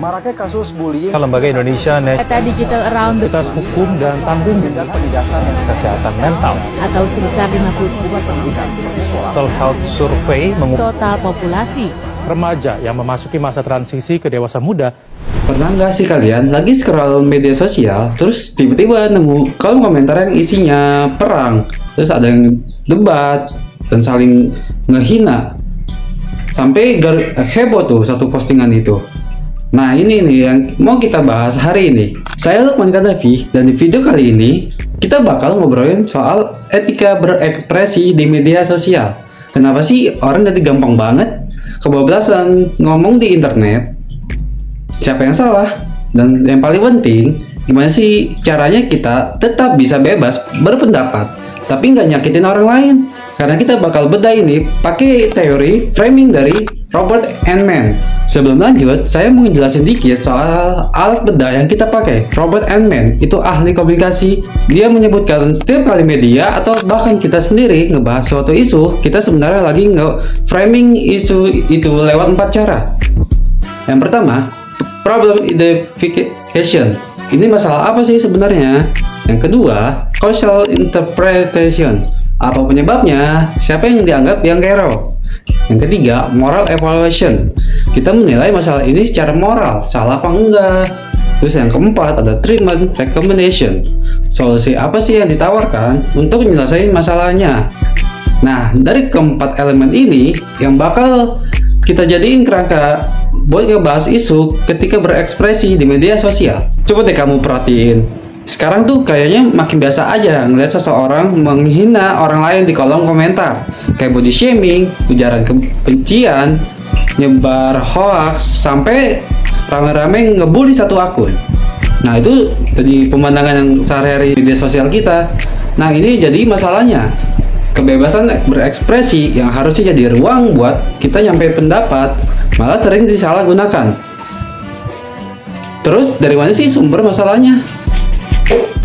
Maraknya kasus bullying, Lembaga Indonesia Data Digital Around the Netas Hukum dan Tanggung tindak penindasan yang Kesehatan Mental atau sebesar 52 pendidikan di sekolah. Mental Health Survey mengumumkan total populasi. remaja yang memasuki masa transisi ke dewasa muda. Pernah nggak sih kalian lagi scroll media sosial, terus tiba-tiba nemu kolom komentar yang isinya perang, terus ada yang debat dan saling ngehina, sampai heboh tuh satu postingan itu. Nah ini nih yang mau kita bahas hari ini. Saya Lukman Kadafi, dan di video kali ini kita bakal ngobrolin soal etika berekspresi di media sosial. Kenapa sih orang jadi gampang banget kebablasan ngomong di internet? Siapa yang salah? Dan yang paling penting, gimana sih caranya kita tetap bisa bebas berpendapat tapi nggak nyakitin orang lain? Karena kita bakal bedah ini pakai teori framing dari Robert Erdman. Sebelum lanjut, saya mau ngejelasin dikit soal alat bedah yang kita pakai. Robert Erdman itu ahli komunikasi. Dia menyebutkan setiap kali media atau bahkan kita sendiri ngebahas suatu isu, kita sebenarnya lagi nge-framing isu itu lewat 4 cara. Yang pertama, problem identification. Ini masalah apa sih sebenarnya? Yang kedua, causal interpretation. Apa penyebabnya? Siapa yang dianggap yang kero? Yang ketiga, moral evaluation. Kita menilai masalah ini secara moral, salah apa enggak. Terus yang keempat, ada treatment recommendation. Solusi apa sih yang ditawarkan untuk menyelesaikan masalahnya? Nah, dari keempat elemen ini yang bakal kita jadiin kerangka buat ngebahas isu ketika berekspresi di media sosial. Coba deh kamu perhatiin. Sekarang tuh kayaknya makin biasa aja ngeliat seseorang menghina orang lain di kolom komentar. Kayak body shaming, ujaran kebencian, nyebar hoax, sampai rame-rame ngebully satu akun. Nah itu jadi pemandangan yang sehari-hari media sosial kita. Nah ini jadi masalahnya. Kebebasan berekspresi yang harusnya jadi ruang buat kita nyampe pendapat malah sering disalahgunakan. Terus dari mana sih sumber masalahnya?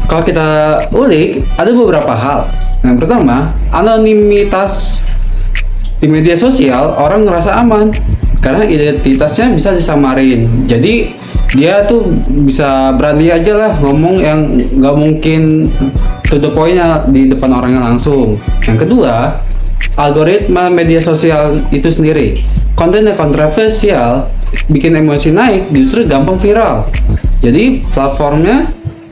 Kalau kita ulik, ada beberapa hal. Yang pertama, anonimitas. Di media sosial, orang ngerasa aman karena identitasnya bisa disamarin. Jadi dia tuh bisa berani aja lah ngomong yang nggak mungkin to the point-nya di depan orangnya langsung. Yang kedua, algoritma media sosial itu sendiri. Konten yang kontroversial bikin emosi naik, justru gampang viral. Jadi platformnya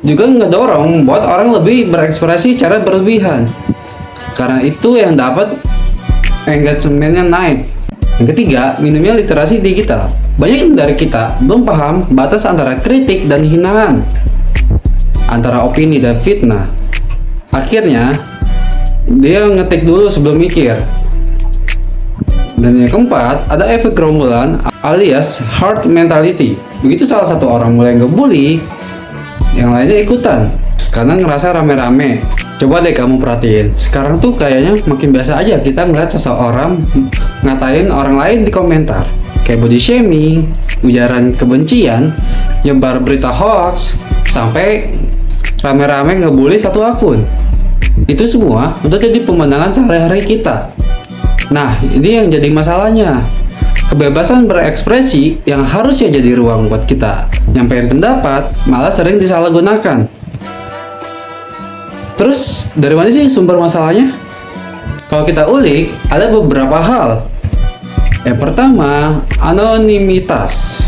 juga ngedorong buat orang lebih berekspresi secara berlebihan. Karena itu yang dapat engagementnya naik. Yang ketiga, minimnya literasi digital. Banyak dari kita belum paham batas antara kritik dan hinaan, antara opini dan fitnah. Akhirnya, dia ngetik dulu sebelum mikir. Dan yang keempat, ada efek gerombolan alias herd mentality. Begitu salah satu orang mulai ngebully, yang lainnya ikutan karena ngerasa rame-rame. Coba deh kamu perhatiin, sekarang tuh kayaknya makin biasa aja kita ngeliat seseorang ngatain orang lain di komentar, kayak body shaming, ujaran kebencian, nyebar berita hoax, sampai rame-rame ngebully satu akun. Itu semua udah jadi pemandangan sehari-hari kita. Nah ini yang jadi masalahnya. Kebebasan berekspresi yang harusnya jadi ruang buat kita nyampein pendapat malah sering disalahgunakan. Terus dari mana sih sumber masalahnya? Kalau kita ulik, ada beberapa hal. Yang pertama, anonimitas.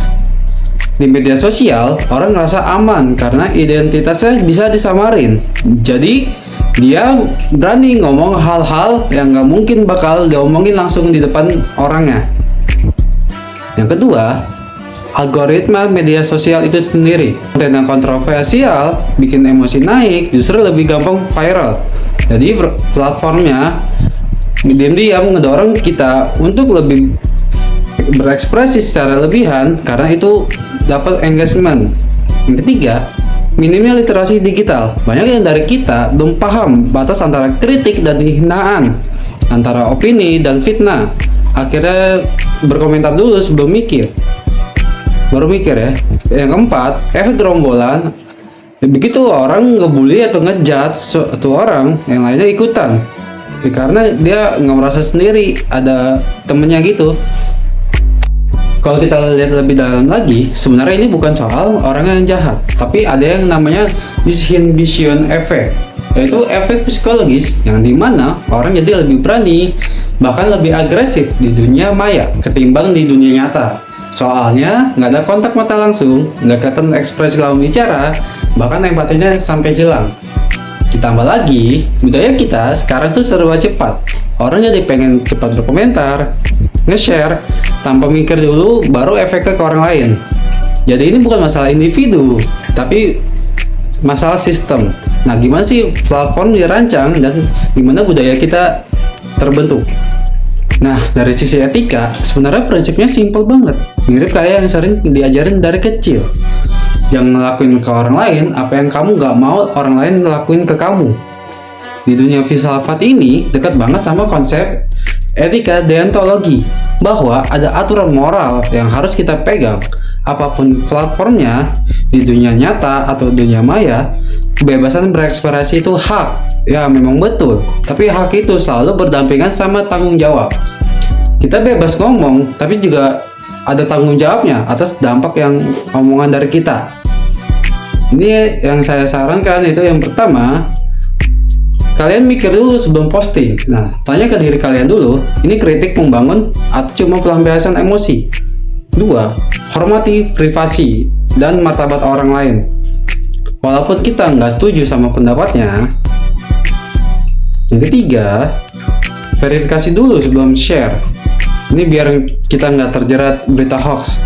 Di media sosial, orang ngerasa aman karena identitasnya bisa disamarin. Jadi dia berani ngomong hal-hal yang nggak mungkin bakal diomongin langsung di depan orangnya. Yang kedua, algoritma media sosial itu sendiri. Konten yang kontroversial bikin emosi naik, justru lebih gampang viral. Jadi platformnya diam-diam ngedorong kita untuk lebih berekspresi secara lebihan karena itu dapat engagement. Yang ketiga, minimnya literasi digital. Banyak yang dari kita belum paham batas antara kritik dan hinaan, antara opini dan fitnah. Akhirnya berkomentar dulu sebelum mikir. Baru mikir ya. Yang keempat, efek gerombolan. Begitu orang ngebully atau ngejudge satu orang, yang lainnya ikutan. Karena dia nggak merasa sendiri, ada temennya gitu. Kalau kita lihat lebih dalam lagi, sebenarnya ini bukan soal orang yang jahat, tapi ada yang namanya disinhibition effect, yaitu efek psikologis yang dimana orang jadi lebih berani, bahkan lebih agresif di dunia maya ketimbang di dunia nyata. Soalnya nggak ada kontak mata langsung, nggak kelihatan ekspresi lawan bicara, bahkan empatinya sampai hilang. Ditambah lagi, budaya kita sekarang tuh serba cepat. Orang jadi pengen cepat berkomentar, nge-share, tanpa mikir dulu baru efeknya ke orang lain. Jadi ini bukan masalah individu, tapi masalah sistem. Nah, gimana sih platform dirancang dan gimana budaya kita terbentuk? Nah, dari sisi etika, sebenarnya prinsipnya simple banget. Mirip kayak yang sering diajarin dari kecil. Jangan ngelakuin ke orang lain apa yang kamu gak mau orang lain ngelakuin ke kamu. Di dunia filsafat ini dekat banget sama konsep etika deontologi, bahwa ada aturan moral yang harus kita pegang. Apapun platformnya, di dunia nyata atau dunia maya, kebebasan berekspresi itu hak. Ya memang betul, tapi hak itu selalu berdampingan sama tanggung jawab. Kita bebas ngomong, tapi juga ada tanggung jawabnya atas dampak yang omongan dari kita. Ini yang saya sarankan, itu yang pertama, kalian mikir dulu sebelum posting. Nah, tanya ke diri kalian dulu, ini kritik membangun atau cuma pelampiasan emosi? 2. Hormati privasi dan martabat orang lain. Walaupun kita nggak setuju sama pendapatnya. Yang ketiga, verifikasi dulu sebelum share. Ini biar kita nggak terjerat berita hoax.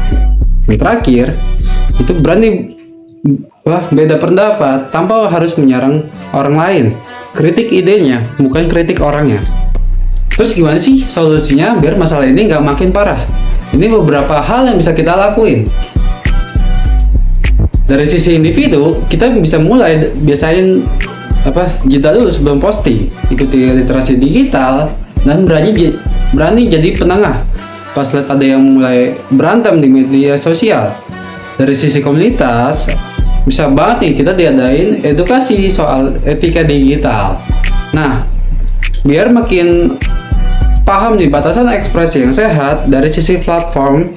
Yang terakhir, itu berani beda pendapat tanpa harus menyerang orang lain. Kritik idenya, bukan kritik orangnya. Terus gimana sih solusinya biar masalah ini nggak makin parah? Ini beberapa hal yang bisa kita lakuin. Dari sisi individu, kita bisa mulai biasain jeda dulu sebelum posting, ikuti literasi digital, dan berani jadi penengah pas lihat ada yang mulai berantem di media sosial. Dari sisi komunitas, bisa banget nih kita diadain edukasi soal etika digital. Nah, biar makin paham nih batasan ekspresi yang sehat. Dari sisi platform,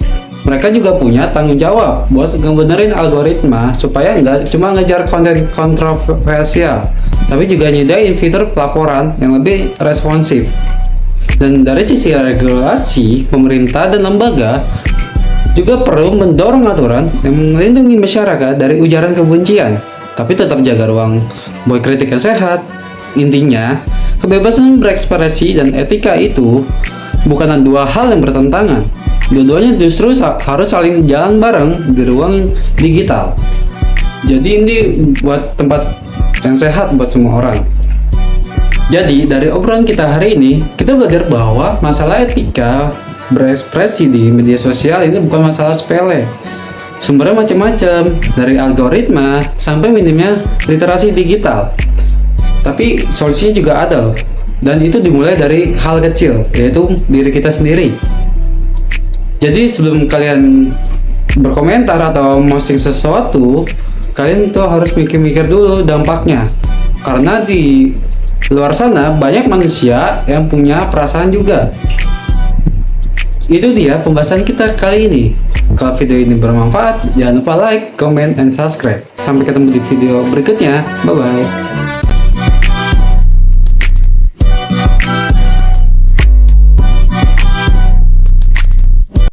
mereka juga punya tanggung jawab buat ngebenerin algoritma supaya nggak cuma ngejar konten kontroversial, tapi juga nyediain fitur pelaporan yang lebih responsif. Dan dari sisi regulasi, pemerintah dan lembaga juga perlu mendorong aturan yang melindungi masyarakat dari ujaran kebencian, tapi tetap jaga ruang buat kritik yang sehat. Intinya, kebebasan berekspresi dan etika itu bukan dua hal yang bertentangan. Dua-duanya justru harus saling jalan bareng di ruang digital. Jadi ini buat tempat yang sehat buat semua orang. Jadi dari obrolan kita hari ini, kita belajar bahwa masalah etika berekspresi di media sosial ini bukan masalah sepele. Sumbernya macam-macam, dari algoritma sampai minimnya literasi digital. Tapi solusinya juga ada, dan itu dimulai dari hal kecil, yaitu diri kita sendiri. Jadi sebelum kalian berkomentar atau posting sesuatu, kalian tuh harus mikir-mikir dulu dampaknya. Karena di luar sana banyak manusia yang punya perasaan juga. Itu dia pembahasan kita kali ini. Kalau video ini bermanfaat, jangan lupa like, comment, and subscribe. Sampai ketemu di video berikutnya. Bye-bye.